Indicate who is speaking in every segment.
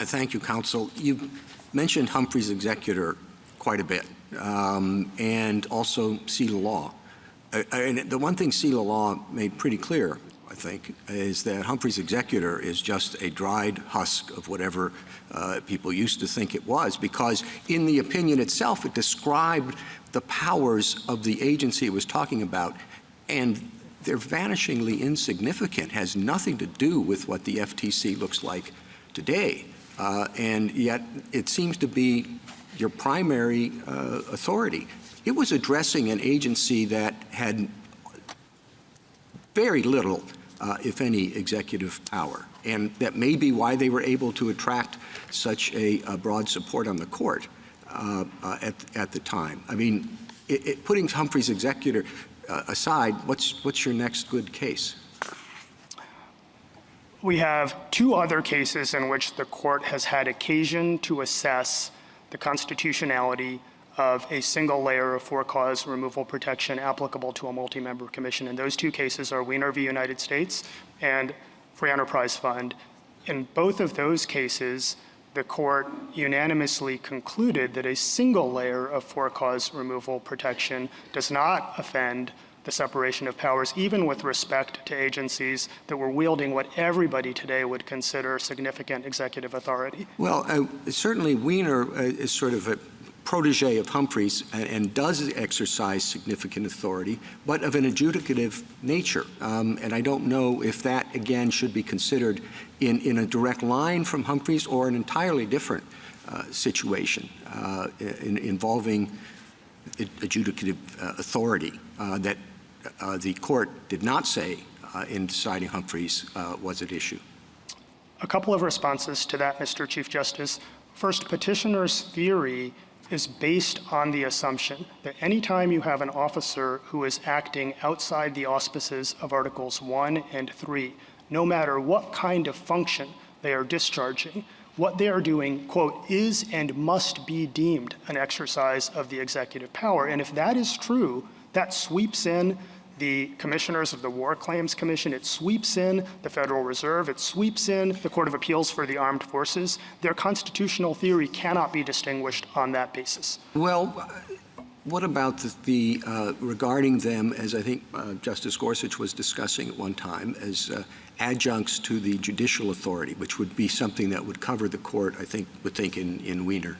Speaker 1: Thank you, counsel. You mentioned Humphrey's Executor quite a bit, and also Seal Law. And the one thing Seal Law made pretty clear, I think, is that Humphrey's Executor is just a dried husk of whatever people used to think it was, because in the opinion itself, it described the powers of the agency it was talking about, and they're vanishingly insignificant, has nothing to do with what the FTC looks like today. And yet it seems to be your primary authority. It was addressing an agency that had very little, if any, executive power. And that may be why they were able to attract such a broad support on the court at the time. I mean, putting Humphrey's Executor aside, what's your next good case?
Speaker 2: We have two other cases in which the court has had occasion to assess the constitutionality of a single layer of for-cause removal protection applicable to a multi-member commission. And those two cases are Weiner v. United States and Free Enterprise Fund. In both of those cases, the court unanimously concluded that a single layer of for-cause removal protection does not offend the separation of powers, even with respect to agencies that were wielding what everybody today would consider significant executive authority.
Speaker 1: Well, certainly Weiner is sort of a protege of Humphrey's and does exercise significant authority, but of an adjudicative nature. And I don't know if that, again, should be considered in a direct line from Humphrey's or an entirely different situation involving adjudicative authority that the court did not say in deciding Humphrey's was at issue.
Speaker 2: A couple of responses to that, Mr. Chief Justice. First, petitioner's theory is based on the assumption that any time you have an officer who is acting outside the auspices of Articles 1 and 3, no matter what kind of function they are discharging, what they are doing, quote, is and must be deemed an exercise of the executive power. And if that is true, that sweeps in the commissioners of the War Claims Commission, it sweeps in the Federal Reserve, it sweeps in the Court of Appeals for the Armed Forces. Their constitutional theory cannot be distinguished on that basis.
Speaker 1: Well, what about regarding them, as I think Justice Gorsuch was discussing at one time, as adjuncts to the judicial authority, which would be something that would cover the court, I think, in Weiner?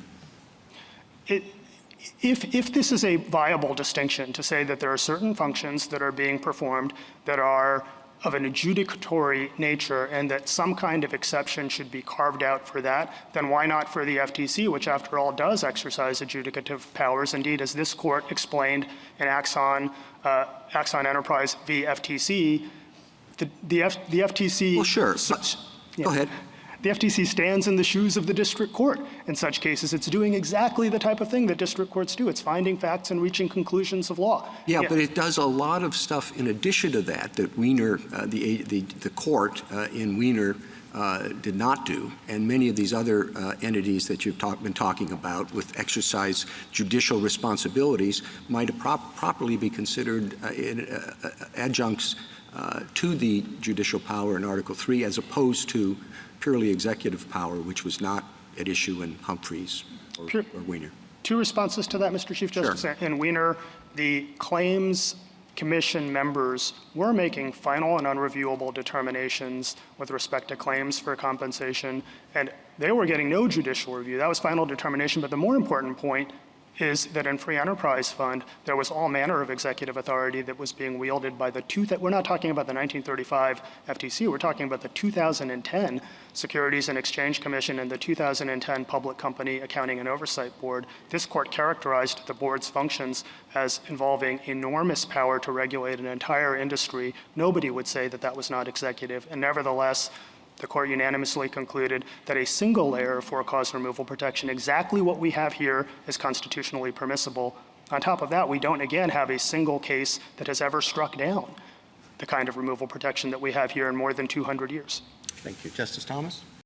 Speaker 2: If this is a viable distinction to say that there are certain functions that are being performed that are of an adjudicatory nature and that some kind of exception should be carved out for that, then why not for the FTC, which after all does exercise adjudicative powers? Indeed, as this court explained in Axon Enterprise v. FTC, the FTC—
Speaker 1: Well, sure.
Speaker 2: Yeah.
Speaker 1: Go ahead.
Speaker 2: The FTC stands in the shoes of the district court. In such cases, it's doing exactly the type of thing that district courts do. It's finding facts and reaching conclusions of law.
Speaker 1: Yeah, but it does a lot of stuff in addition to that Weiner, the court in Weiner did not do, and many of these other entities that you've been talking about with exercise judicial responsibilities might properly be considered adjuncts to the judicial power in Article 3 as opposed to purely executive power, which was not at issue in Humphrey's or Weiner.
Speaker 2: Two responses to that, Mr. Chief Justice.
Speaker 1: Sure.
Speaker 2: In Weiner, the claims commission members were making final and unreviewable determinations with respect to claims for compensation, and they were getting no judicial review. That was final determination, but the more important point is that in Free Enterprise Fund, there was all manner of executive authority that was being wielded by we're not talking about the 1935 FTC, we're talking about the 2010 Securities and Exchange Commission and the 2010 Public Company Accounting and Oversight Board. This court characterized the board's functions as involving enormous power to regulate an entire industry. Nobody would say that that was not executive, and nevertheless, the court unanimously concluded that a single layer of for-cause removal protection, exactly what we have here, is constitutionally permissible. On top of that, we don't, again, have a single case that has ever struck down the kind of removal protection that we have here in more than 200 years.
Speaker 1: Thank you. Justice Thomas?